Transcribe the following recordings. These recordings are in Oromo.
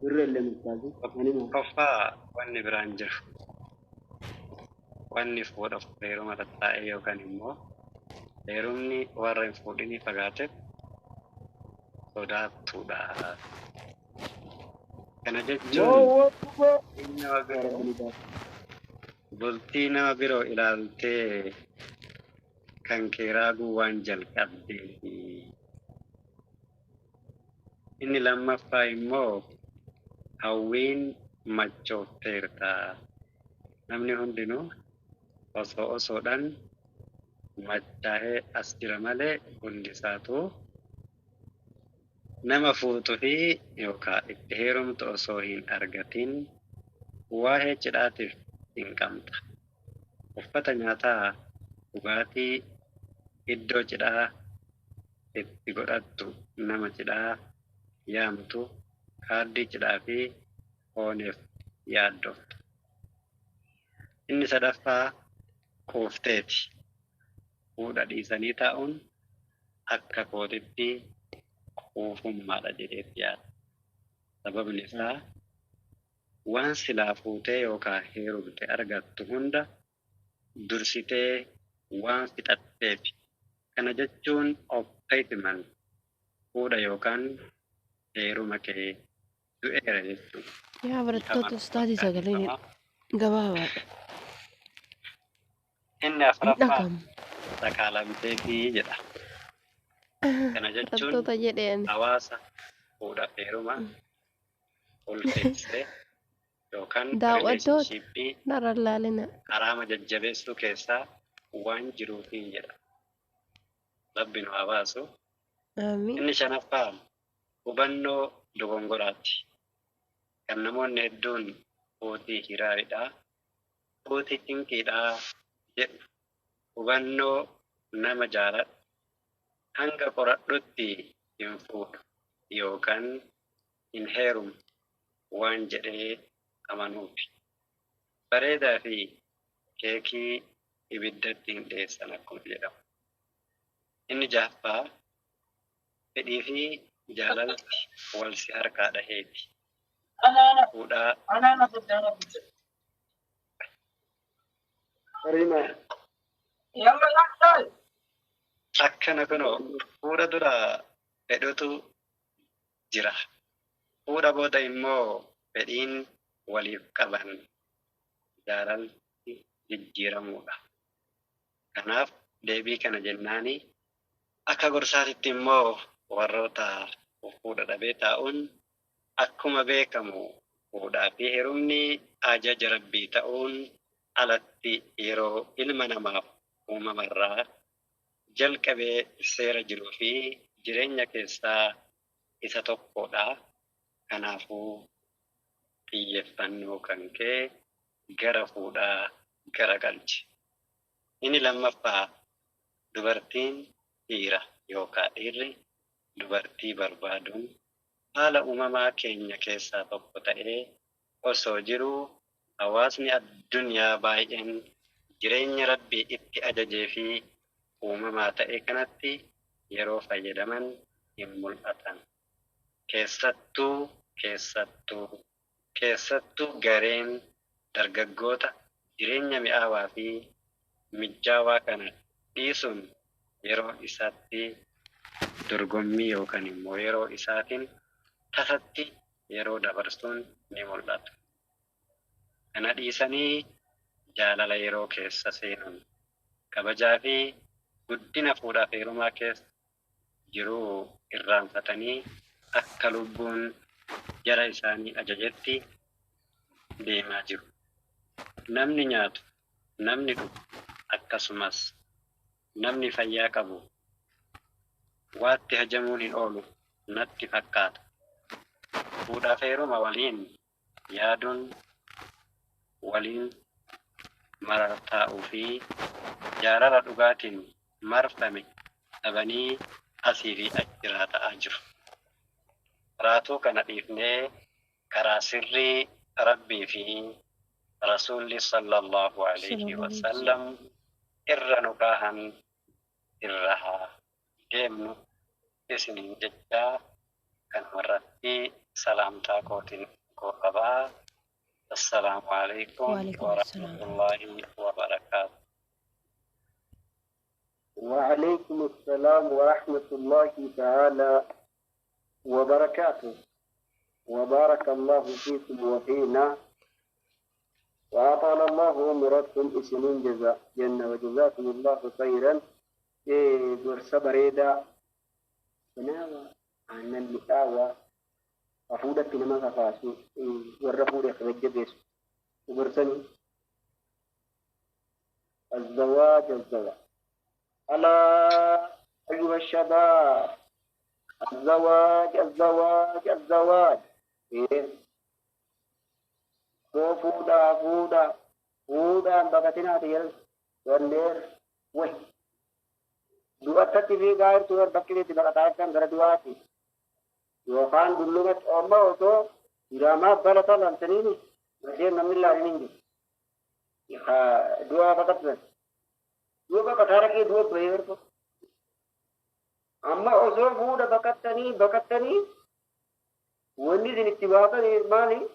Irree murtaa'e anima Qoffaa wanni biraan jiru. Wanni fuudhaaf heeruma tattaa'e yookaan immoo heerumni warra hin fuudhinii fagaateef sodaattuudha. Kana jechuun nama biroo bultii nama biroo ilaaltee kan kee raaguu waan jalqabdeefi. Inni lammaffaa immoo hawwiin machoofteerta. Namni hundinuu osoodhaan machaa'ee as jira malee hundisaatu nama fuutuu fi yookaan itti heerumtu osoo hin argatin waa'ee cidhaatiif hin qabda. Uffata nyaataa, dhugaatii, iddoo cidhaa itti godhattu, nama cidhaa yaamtu, kaardii cidhaa fi ooneef yaaddoftu. Inni sadaffaa quufteeti. Fuudha dhiisanii taa'uun akka kootitti quufummaadha jedheetti yaada. Sababni isaa waan silaa fuutee yookaan heerumte argattu hunda dursitee waan fixatteefi. Kana jechuun obsession fuudha yookaan heeruma kee du'eera jechuudha. Yaa barattoota ustaatii sagaleen gabaabaadha. Inni afuraffaa Dhagamu. sakaalamteefi jedha. Kana jechuun Barattoota jedheen. hawaasa fuudhaaf heeruma ulfeessee yookaan Daawwattoota rileeshinshiippii narra laalina. haraama jajjabeessuu keessaa waan jiruufi jedha. Rabbi nu haa baasu. Amiin. Inni shanaffaa hubannoo dogongoraati. Kan namoonni hedduun kootii hiraadhaa, kootii cinqiidhaa jedhu hubannoo nama jaaladhu hanga qoradhutti hin fuudhu yookaan hin heerumu waan jedhee amanuufi. Bareedaa fi keekii ibiddatti hin dhiyeessan akkuma jedhamu. Inni jahaffaa fedhii fi jaalalti wal si harkaa dhaheeti. Fuudhaa Karima akkana kunoo fuudha dura fedhutu jira. Fuudha booda immoo fedhiin waliif qaban jaalalti jijjiiramuudha. Kanaaf deebii kana jennaani akka gorsaatitti immoo warroota fuudha dhabee taa'uun akkuma beekamu fuudhaa fi heerumni ajaja rabbii ta'uun alatti yeroo ilma namaaf uumamarraa jalqabee seera jiruu fi jireenya keessaa isa tokkodha. Kanaafuu xiyyeeffannoo kan kee gara fuudhaa garagalchi. Inni lammaffaa dubartiin dhiira yookaan dhiirri dubartii barbaaduun haala uumamaa keenya keessaa tokko ta'ee osoo jiruu hawaasni addunyaa baay'een jireenya rabbii itti ajajee fi uumamaa ta'e kanatti yeroo fayyadaman hin mul'atan. Keessattuu gareen dargaggoota jireenya mi'aawaa fi mijaawaa kana dhiisuun yeroo isaatti dorgommii yookaan immoo yeroo isaatiin tasatti yeroo dabarsuun ni mul'ata. Kana dhiisanii jaalala yeroo keessa seenuun kabajaa fi guddina fuudhaaf heerumaa keessa jiruu irraanfatanii akka lubbuun jara isaanii ajajetti deemaa jiru. Namni nyaatu, namni dhugu, akkasumas namni fayyaa qabu waatti hajamuun hin oolu natti fakkaata. Fuudhaaf heeruma waliin yaaduun waliin marartaa'uu fi jaalala dhugaatiin marfame dhabanii asii fi achiraa ta'aa jiru. Raatuu kana dhiifnee karaa sirrii rabbii fi rasuulli sallallahu alaihi wasallam irra nu kaahan irra haa deemnu isiniin jechaa kan warratti سلامتا كوتين كوكبا السلام عليكم وعليكم ورحمة السلام. الله وبركاته. وعليكم السلام ورحمة الله تعالى وبركاته. وبارك الله فيكم وفينا وأطال الله عمركم سنين جزاء جنة وجزاكم الله خيرا. درس بريدة بناوة عن المتاوى أفودة نما كفاسو ورفودة خرج بيس وبرسني الزواج ألا أيها الشباب الزواج إيه فودا بقتنا تيار ورنير وي دواتة في غير تور بكري تبقى كان غير دواتي يوكان دلومت أما وتو إراما بلطة لانتنيني مسير نمي الله نيني دوا بقتنا دوا بقتارك دوا بيركو أما أزور فودا بقتني وندي ذي اتباقا إرماني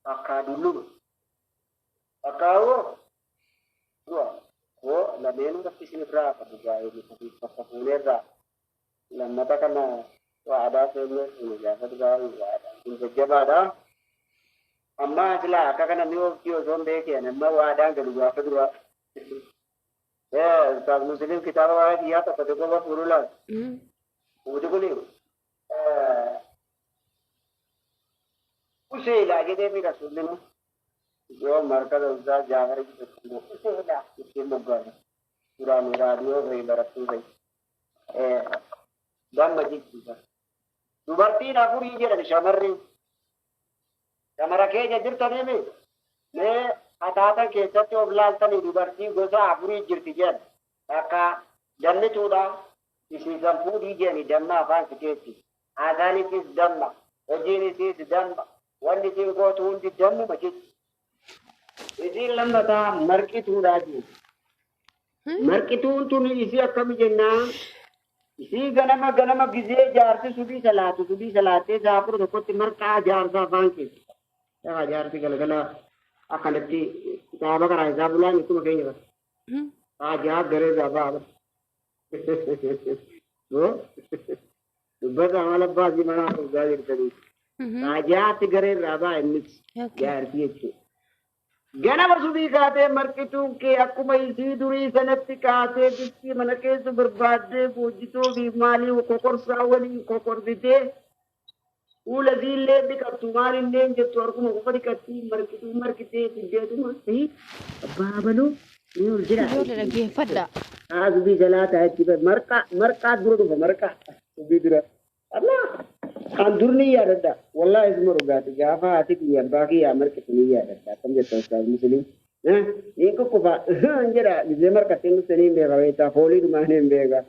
akka dulu akawo wo la menu da fisini fra ka buga ini tapi papa kulera lamma ta kana wa ada se ne ya ka ga wa ada in jaba da amma jila ka kana miyo kiyo zombe ke nan ma wa da ga duwa ka duwa ta muslim kitab wa ya ta ko ba purula wo de gole उसे लागे दे भी रसूल ने जो मरकज उजा जागर की उसे ला उसके मुगर पूरा मेरा दियो भाई बरसू भाई दम मजीद पूरा दुबर्ती ना पूरी ये रही शमर्री हमारा के जदिर तने में मैं आता के सत्य उबलाल तने दुबर्ती गोसा पूरी जिरती जन ताका जन्ने चूड़ा इसी संपूर्ण ये नहीं जन्ना फांस केती आजानी किस जन्ना वजीनी किस जन्ना वन्नी तीन को तून दी जम्मू मचित इसी लंबता मरकी तून राजी मरकी तून इसी अक्कमी जन्ना इसी गनमा गिजे जारते सुबी सलाते जापुर धोकोती मरका जारता बांके क्या जारती गलगला अकलती काबा का राजा बुला नहीं तुम कहीं का आज याद करे जाबा वो बस हमारा बाजी मना हो जाए कभी राजात गरे राबा मिक्स यार ये गना वसुदी गाते मरकितु के अकुमई सी दुरी सनत्ति काते जिसकी मनके सु बर्बाद पूजितो बीमाली वो कोकर सावली कोकर दिते उलजी ले बिका तुम्हारी ने जो तोर को ऊपर करती मरकिते दे तुम सही बाबलो ये उलझा जो लगे फटा आज भी जलाता है कि मरका दूर मरका भी दूर अल्लाह kan durni ya dadda wallahi ismu rugati gafa atiki ya baki ya marke tuni ya dadda kam je tawsa muslim iko ko ba njera je marka tenu teni be raweta foli ma ne bega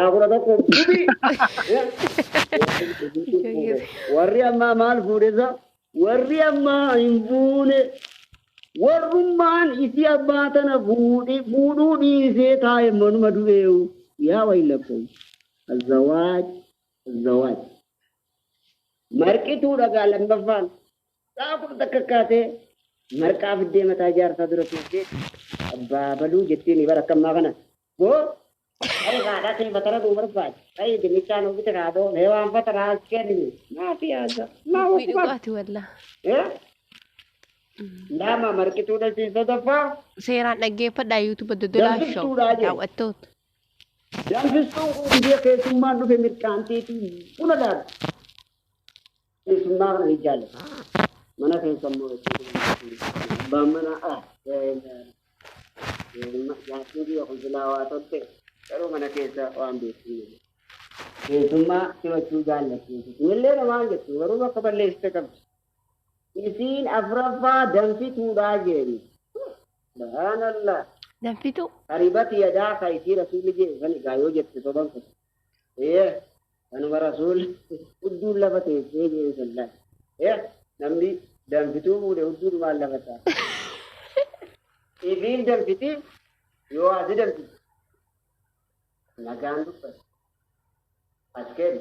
agura da ko dubi warri amma mal fudeza warri amma imbune warrumman isi abatana fudu di se tay manu madueu ya wailakum الزواج مركي تودا قال مفان تاكل تككاتي مركا في الدين متى جار صدرك يجي بابلو جتيني بركة ما غنا वो अरे गाड़ा से बता रहा दूर बात अरे दिल्ली का नौकरी तक आ दो मैं वहाँ पर राज के नहीं ना पियाज़ ना वो बात वल्ला ना माँ मर के तूने चीज़ तो दफा सेरा नगे पर डायू तो बदल दो लाशो या वत्तो जब जिसको इंडिया के सुम्मा नुके मिर्कांती थी पुनः दार इस सुम्मा नहीं जाले मना कहीं सम्मो बामना यात्री भी अकुल जलावा तो ते करो मना कैसा वाम देखती है ये सुम्मा क्यों चूजाल लगती है मिले ना वांगे तू वरुवा कबर ले इस्ते कब इसीन अफरफा दंसी तूड़ा जेरी बहान अल्लाह दंसी तो Aribat ya dah kai si Rasul je kan gayo je to bang ko anu Rasul uddul la bate je sallallahu namdi dan fitu bude uddul wala bata ibin dan fiti yo azidan nagandu pa asken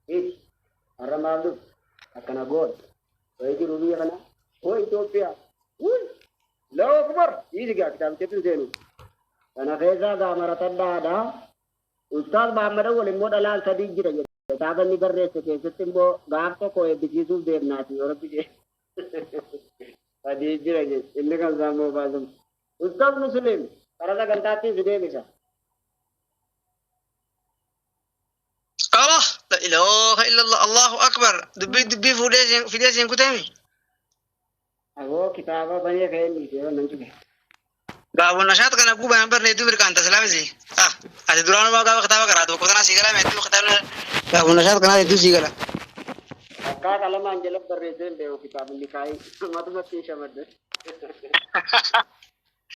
it Arramaadu akkana goon wayi jiru biyya kana oo Itoophiyaa Allahu akbar hiisi gaa kitaabteetu seenu kana keessaa gaa maratadhaadhaa Ustaaz Muhammad Awwal immoo dhalaan sadii jira jedhe kitaaba inni barreesse keessatti immoo gaaf tokko eebbisiisuuf deemnaati yoo rabbi jee sadii jira jedhe inni kan isaa immoo baasum Ustaaz Muslim karaa sagantaatti si deebisa. الله لا إله إلا الله الله أكبر دبي فديسين كتامي Agoo kitaaba banee ka'een dhiisee nan cufe. قابل نشاط كان أبوه بنبر ندو بركان تسلم زي هذا دوران ما قابل كتابة كراتو كتنا سيجلا مدو كتابنا قابل نشاط كان ندو سيجلا Akka kalamaan jala barreessee beeku kitaabni kaayee matuma siin shamarre.